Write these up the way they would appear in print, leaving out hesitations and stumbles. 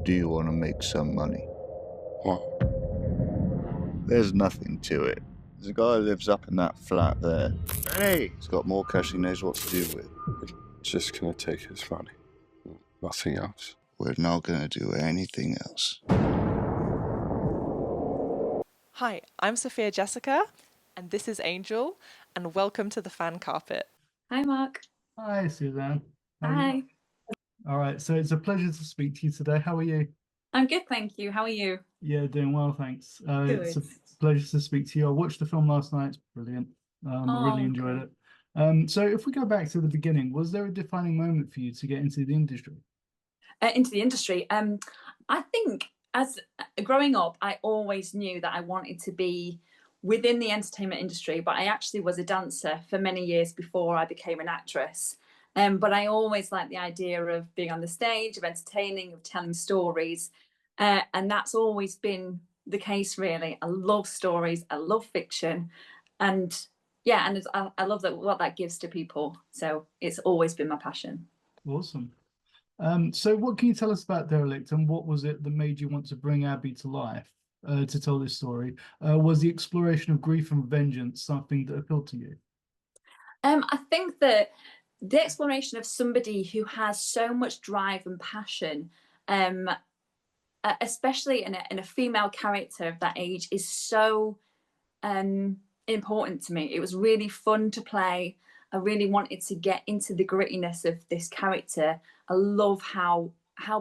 Do you want to make some money? What? There's nothing to it. There's a guy who lives up in that flat there. Hey! He's got more cash than he knows what to do with. Just gonna take his money. Nothing else. We're not gonna do anything else. Hi, I'm Sophia Jessica, and this is Angel, and welcome to the fan carpet. Hi, Marc. Hi, Suzanne. Hi. All right, so it's a pleasure to speak to you today. How are you? I'm good, thank you. How are you? Yeah, doing well, thanks. It's a Good. pleasure to speak to you. I watched the film last night. It's brilliant. I really enjoyed it. So if we go back to the beginning, was there a defining moment for you to get into the industry? I think as growing up, I always knew that I wanted to be within the entertainment industry, but I actually was a dancer for many years before I became an actress. But I always liked the idea of being on the stage, of entertaining, of telling stories. And that's always been the case, really. I love stories, I love fiction. And yeah, and I love what that gives to people. So it's always been my passion. Awesome. So what can you tell us about Derelict, and what was it that made you want to bring Abby to life to tell this story? Was the exploration of grief and vengeance something that appealed to you? I think that the exploration of somebody who has so much drive and passion, especially in a female character of that age, is so important to me. It was really fun to play. I really wanted to get into the grittiness of this character. I love how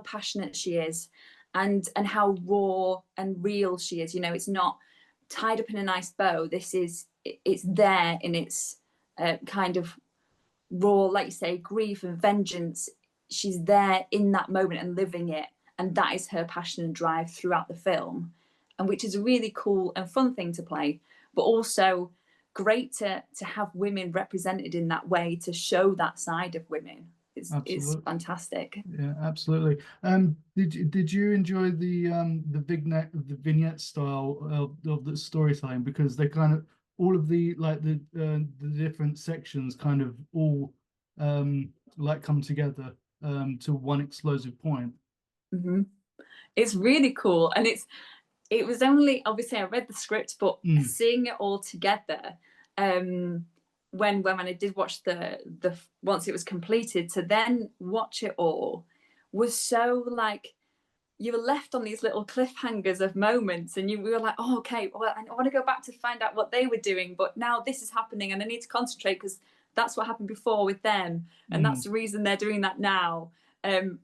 passionate she is, and how raw and real she is. You know, it's not tied up in a nice bow. It's there in its kind of raw, like you say, grief and vengeance. She's there in that moment and living it, and that is her passion and drive throughout the film, and which is a really cool and fun thing to play, but also great to have women represented in that way, to show that side of women. It's fantastic. Yeah, absolutely. Did you enjoy the vignette style of the storytelling, because they kind of all of the different sections kind of all like come together to one explosive point. Mm-hmm. It's really cool, and it was only, obviously I read the script, but seeing it all together, when I did watch the once it was completed, to then watch it all was so like, you were left on these little cliffhangers of moments, and we were like, oh, okay, well, I want to go back to find out what they were doing, but now this is happening and I need to concentrate because that's what happened before with them, and that's the reason they're doing that now.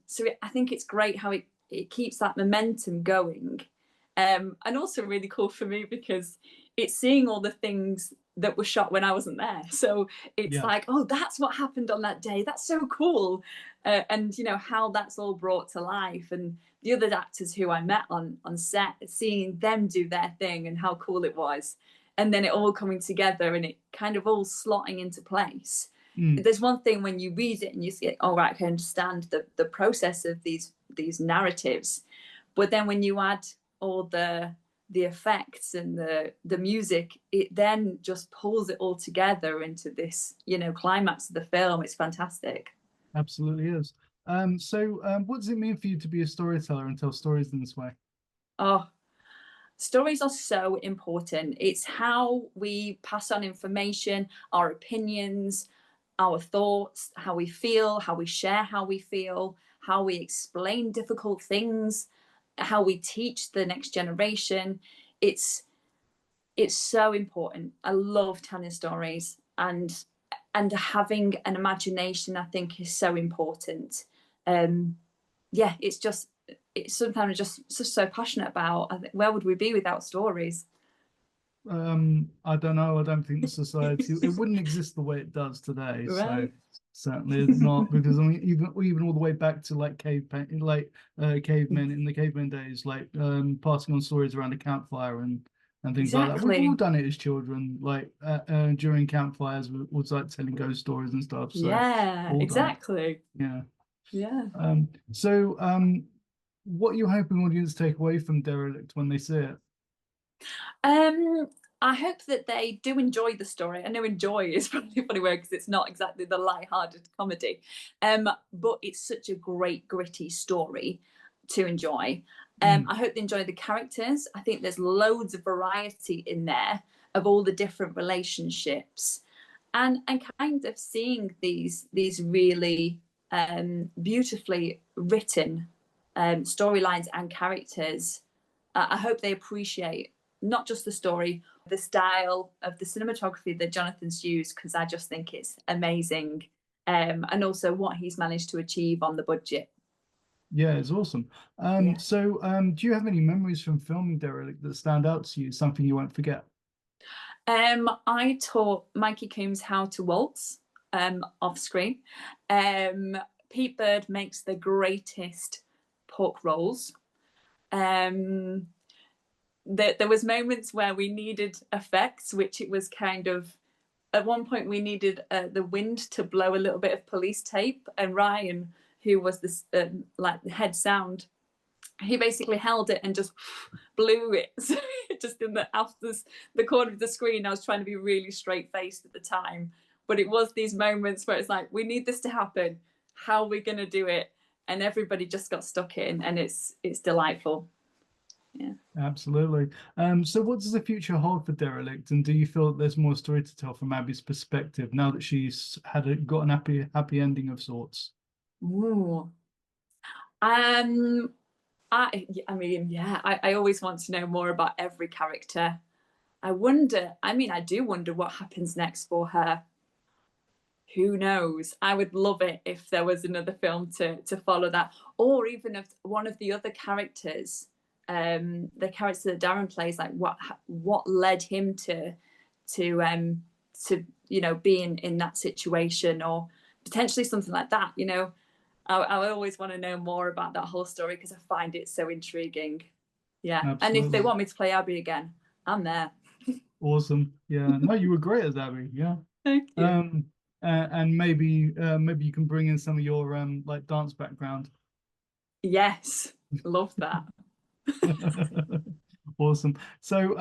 So I think it's great how it keeps that momentum going, and also really cool for me because it's seeing all the things that were shot when I wasn't there. So it's like, oh, that's what happened on that day. That's so cool. And you know how that's all brought to life, and the other actors who I met on set, seeing them do their thing and how cool it was, and then it all coming together and it kind of all slotting into place. There's one thing when you read it and you see, oh right, I can understand the process of these narratives, but then when you add all the effects and the music, it then just pulls it all together into this, you know, climax of the film. It's fantastic. Absolutely is. So what does it mean for you to be a storyteller and tell stories in this way? Oh, stories are so important. It's how we pass on information, our opinions, our thoughts, how we feel, how we share how we feel, how we explain difficult things, how we teach the next generation. It's so important. I love telling stories, and having an imagination, I think, is so important. Yeah, it's something I'm just so passionate about. I think, where would we be without stories? I don't know. I don't think the society it wouldn't exist the way it does today. Right. So certainly not, because I mean, even all the way back to like cavemen in the caveman days, like passing on stories around a campfire and things like that. We've all done it as children, like during campfires, was like telling ghost stories and stuff. So yeah, exactly. Yeah. Yeah. What are you hoping audience take away from Derelict when they see it? I hope that they do enjoy the story. I know enjoy is probably a funny word because it's not exactly the light-hearted comedy, but it's such a great gritty story. to enjoy. I hope they enjoy the characters. I think there's loads of variety in there of all the different relationships, and kind of seeing these really beautifully written storylines and characters. I hope they appreciate not just the story, the style of the cinematography that Jonathan's used, because I just think it's amazing, and also what he's managed to achieve on the budget. Yeah, it's awesome. So do you have any memories from filming Derelict that stand out to you, something you won't forget? I taught Mikey Coombs how to waltz off screen. Pete Bird makes the greatest pork rolls. There was moments where we needed effects, which it was kind of, at one point we needed the wind to blow a little bit of police tape, and Ryan, who was this like the head sound, he basically held it and just blew it. So just in the corner of the screen. I was trying to be really straight faced at the time, but it was these moments where it's like, we need this to happen. How are we going to do it? And everybody just got stuck in, and it's delightful. Yeah, absolutely. So what does the future hold for Derelict, and do you feel that there's more story to tell from Abby's perspective now that she's got an happy ending of sorts? Ooh. I mean, yeah, I always want to know more about every character. I do wonder what happens next for her. Who knows? I would love it if there was another film to follow that, or even if one of the other characters, the character that Darren plays, like what led him to be in that situation, or potentially something like that. I always want to know more about that whole story because I find it so intriguing. Yeah. Absolutely. And if they want me to play Abby again, I'm there. Awesome. Yeah. No, you were great as Abby. Yeah. Thank you. And maybe you can bring in some of your like dance background. Yes. Love that. Awesome. So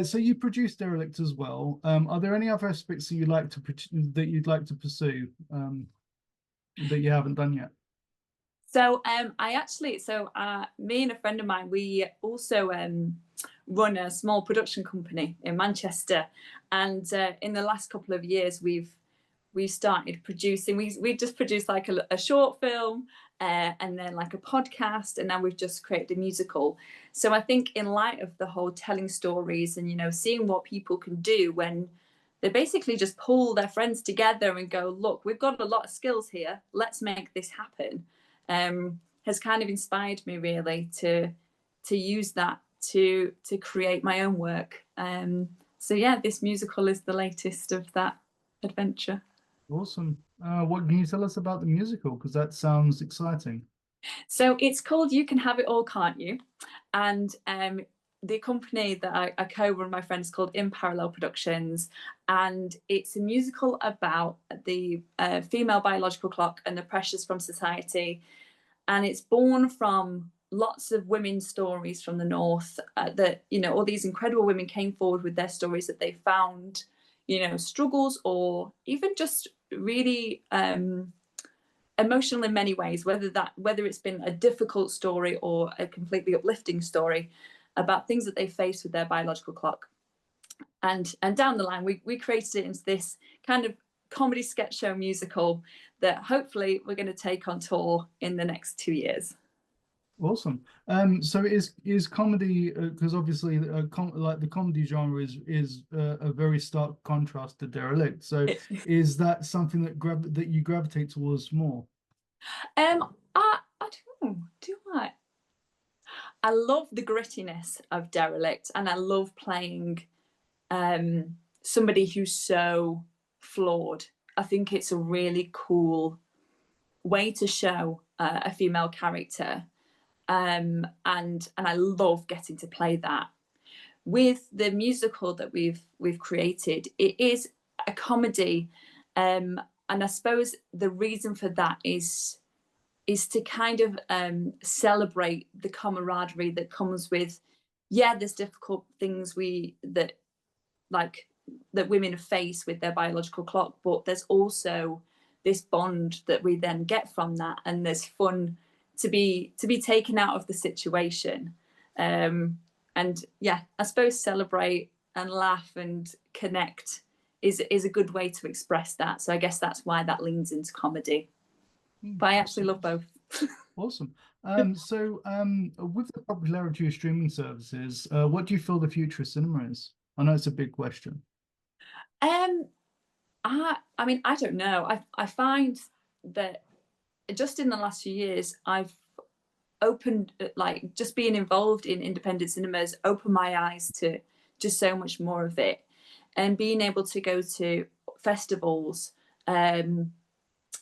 so you produced Derelict as well. Are there any other aspects that you'd like to pursue that you haven't done yet? So me and a friend of mine, we also run a small production company in Manchester, and in the last couple of years we've started producing. We just produced like a short film, and then like a podcast, and now we've just created a musical. So I think in light of the whole telling stories and seeing what people can do when they basically just pull their friends together and go, look, we've got a lot of skills here, let's make this happen, has kind of inspired me really to use that to create my own work. So yeah, this musical is the latest of that adventure. Awesome. What can you tell us about the musical? Because that sounds exciting. So it's called You Can Have It All, Can't You? And the company that I co-run, my friend, is called In Parallel Productions, and it's a musical about the female biological clock and the pressures from society, and it's born from lots of women's stories from the north, that all these incredible women came forward with their stories that they found struggles, or even just really emotional in many ways, whether it's been a difficult story or a completely uplifting story about things that they face with their biological clock. And down the line, we created it into this kind of comedy sketch show musical that hopefully we're going to take on tour in the next 2 years. Awesome. So is comedy, because obviously like the comedy genre is a very stark contrast to Derelict. So is that something that you gravitate towards more? I don't know. Do I? I love the grittiness of Derelict, and I love playing somebody who's so flawed. I think it's a really cool way to show a female character, and I love getting to play that. With the musical that we've created, it is a comedy, and I suppose the reason for that is to kind of celebrate the camaraderie that comes with, there's difficult things that women face with their biological clock, but there's also this bond that we then get from that, and there's fun to be taken out of the situation. And yeah, I suppose celebrate and laugh and connect is a good way to express that. So I guess that's why that leans into comedy. But I actually love both. Awesome. So with the popularity of streaming services, what do you feel the future of cinema is? I know it's a big question. I mean, I don't know. I find that just in the last few years, I've opened, like, just being involved in independent cinemas opened my eyes to just so much more of it, and being able to go to festivals and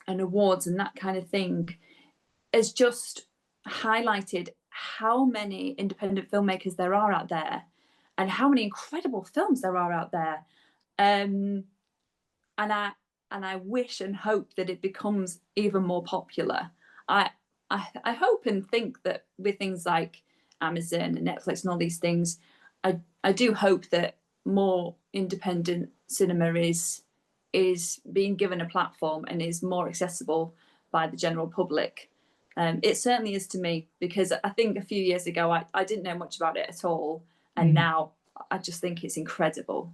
awards and that kind of thing has just highlighted how many independent filmmakers there are out there and how many incredible films there are out there. And I wish and hope that it becomes even more popular. I hope and think that with things like Amazon and Netflix and all these things, I do hope that more independent cinema is being given a platform and is more accessible by the general public. It certainly is to me, because I think a few years ago I didn't know much about it at all, and now I just think it's incredible.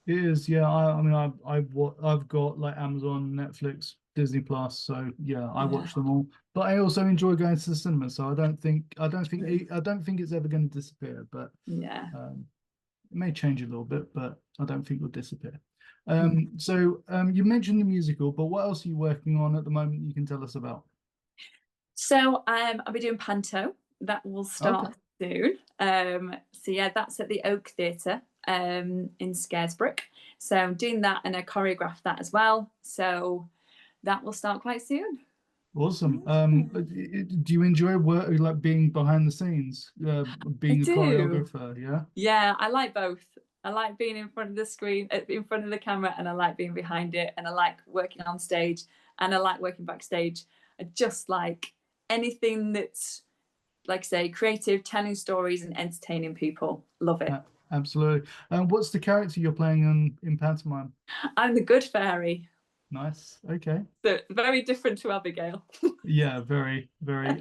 It is, yeah. I mean, I've got like Amazon, Netflix, Disney Plus, so yeah, I watch them all. But I also enjoy going to the cinema, so I don't think it's ever going to disappear. But yeah, it may change a little bit, but I don't think it'll disappear. So you mentioned the musical, but what else are you working on at the moment you can tell us about? So I'll be doing Panto. That will start soon. So yeah, that's at the Oak Theatre in Scarisbrick. So I'm doing that, and I choreographed that as well. So that will start quite soon. Awesome. Do you enjoy work, like being behind the scenes, being a choreographer? Yeah. Yeah, I like both. I like being in front of the screen, in front of the camera, and I like being behind it, and I like working on stage, and I like working backstage. I just like anything that's, like, say, creative, telling stories and entertaining people. Love it. Absolutely. What's the character you're playing in pantomime? I'm the good fairy. Nice. Okay. So very different to Abigail. Yeah, very, very.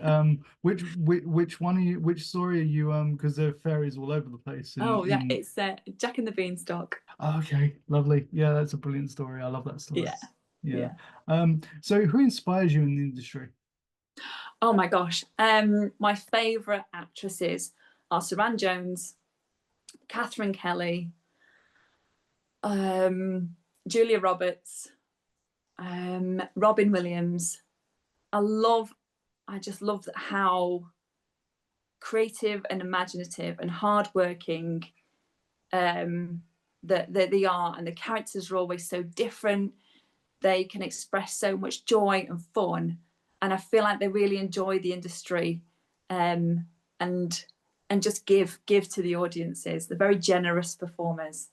Which one are you? Which story are you? Because there are fairies all over the place. It's Jack and the Beanstalk. Oh, okay, lovely. Yeah, that's a brilliant story. I love that story. Yeah. So who inspires you in the industry? Oh my gosh. My favourite actresses are Suzanne Jones, Catherine Kelly, Julia Roberts, Robin Williams. I just love how creative and imaginative and hardworking that they are, and the characters are always so different. They can express so much joy and fun, and I feel like they really enjoy the industry, and just give to the audiences. They're very generous performers.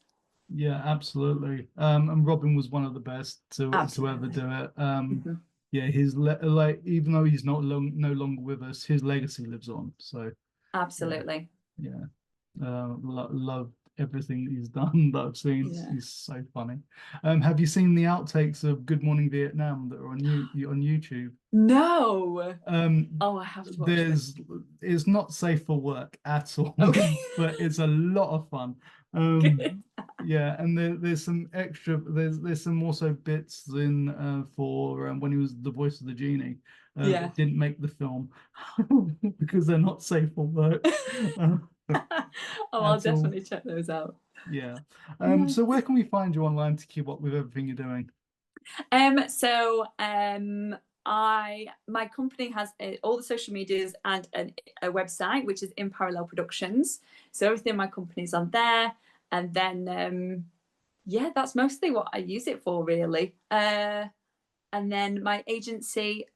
Yeah, absolutely. And Robin was one of the best to ever do it. Yeah, his like, even though he's no longer with us, his legacy lives on. So absolutely. Yeah. Love everything he's done that I've seen. Yeah. He's so funny. Have you seen the outtakes of Good Morning Vietnam that are on YouTube? No. I have to watch It's not safe for work at all. Okay. But it's a lot of fun. Yeah, and there's some extra. There's some also bits in for when he was the voice of the genie. That didn't make the film because they're not safe for work. I'll definitely check those out. Yeah. So where can we find you online to keep up with everything you're doing? My company has all the social medias and a website, which is In Parallel Productions. So everything in my company's on there. And then, that's mostly what I use it for, really. And then my agency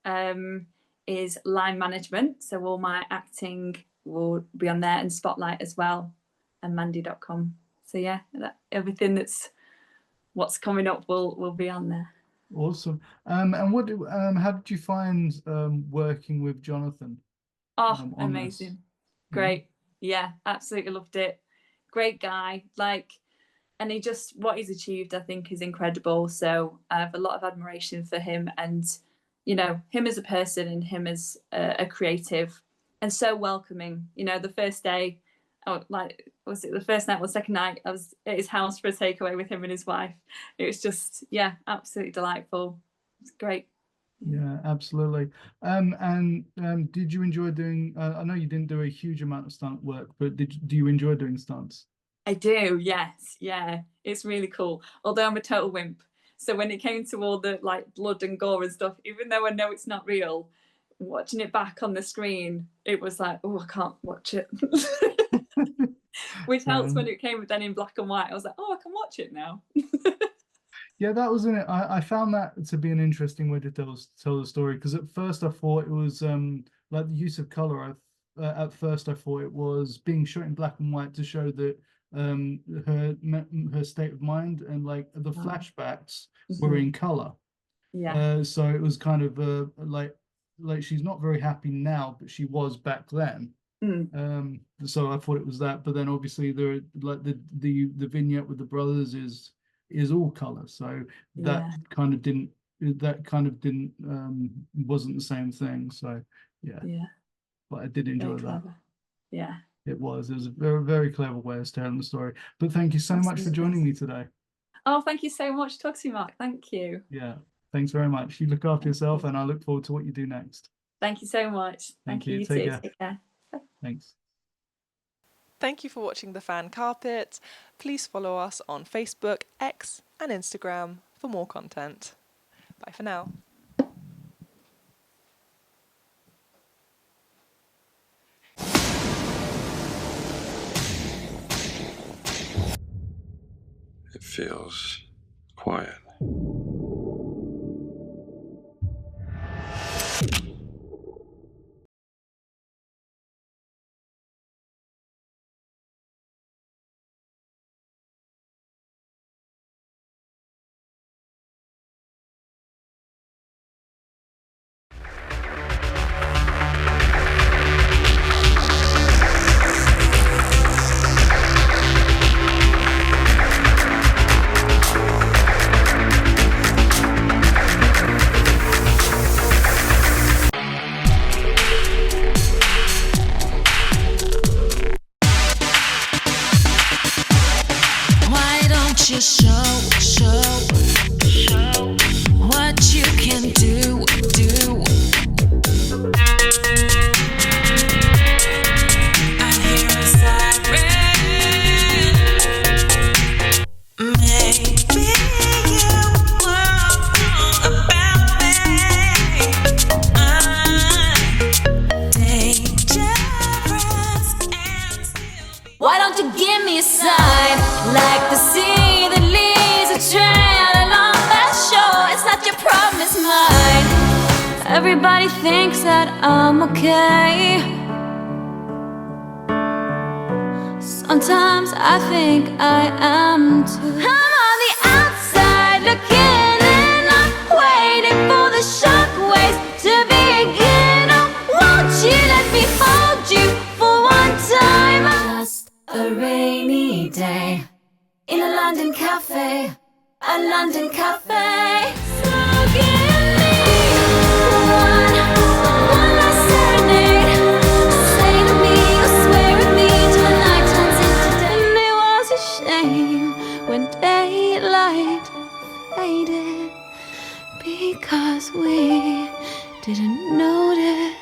is Line Management. So all my acting will be on there, and Spotlight as well, and Mandy.com. So yeah, everything what's coming up will be on there. Awesome. And how did you find working with Jonathan? Amazing. Great. Yeah, absolutely loved it. Great guy. And what he's achieved, I think, is incredible. So I have a lot of admiration for him, and you know, him as a person and him as a creative, and so welcoming. You know, the first day, was it the first night or the second night, I was at his house for a takeaway with him and his wife. It was just, yeah, absolutely delightful. It's great. Yeah, absolutely. Did you enjoy doing, I know you didn't do a huge amount of stunt work, but do you enjoy doing stunts? I do, yes. Yeah, it's really cool. Although I'm a total wimp. So when it came to all the like blood and gore and stuff, even though I know it's not real, watching it back on the screen, it was like, oh, I can't watch it. Which helps when it came then in black and white. I was like, oh, I can watch it now. Yeah, that was in it. I found that to be an interesting way to tell the story, because at first I thought it was like the use of color. At first I thought it was being shot in black and white to show that her state of mind, and like the flashbacks were in color. Yeah. So it was kind of like she's not very happy now, but she was back then. So I thought it was that, but then obviously the vignette with the brothers is all color, so that kind of didn't wasn't the same thing. So yeah, but I did enjoy that. Yeah, it was a very, very clever way of telling the story. But thank you so much for joining me today. Oh, thank you so much. Talk to you, Mark. Thank you. Yeah, thanks very much. You look after yourself, and I look forward to what you do next. Thank you so much. Thank you. You Take too. care. Take care. Thanks. Thank you for watching The Fan Carpet. Please follow us on Facebook, X, and Instagram for more content. Bye for now. It feels quiet. You show what you can do. I hear a siren. Maybe you were wrong about me. I'm dangerous and still. Why don't you give me a sign like the sea? Everybody thinks that I'm okay. Sometimes I think I am too. I'm on the outside looking in. I'm waiting for the shockwaves to begin. Oh, won't you let me hold you for one time? Just a rainy day in a London cafe. A London cafe. So give me one last serenade. Say to me, or swear at me till the night turns into day. And it was a shame when daylight faded, because we didn't notice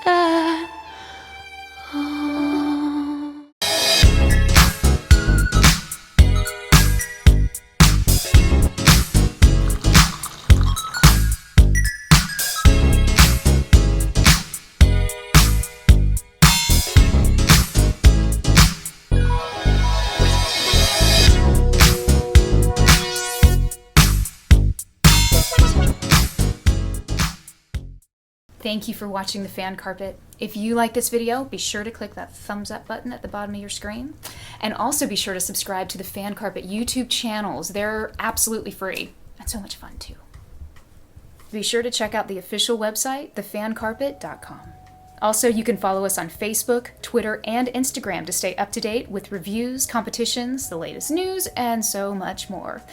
at all. Thank you for watching The Fan Carpet. If you like this video, be sure to click that thumbs up button at the bottom of your screen. And also be sure to subscribe to the Fan Carpet YouTube channels. They're absolutely free and so much fun too. Be sure to check out the official website, thefancarpet.com. Also, you can follow us on Facebook, Twitter, and Instagram to stay up to date with reviews, competitions, the latest news, and so much more.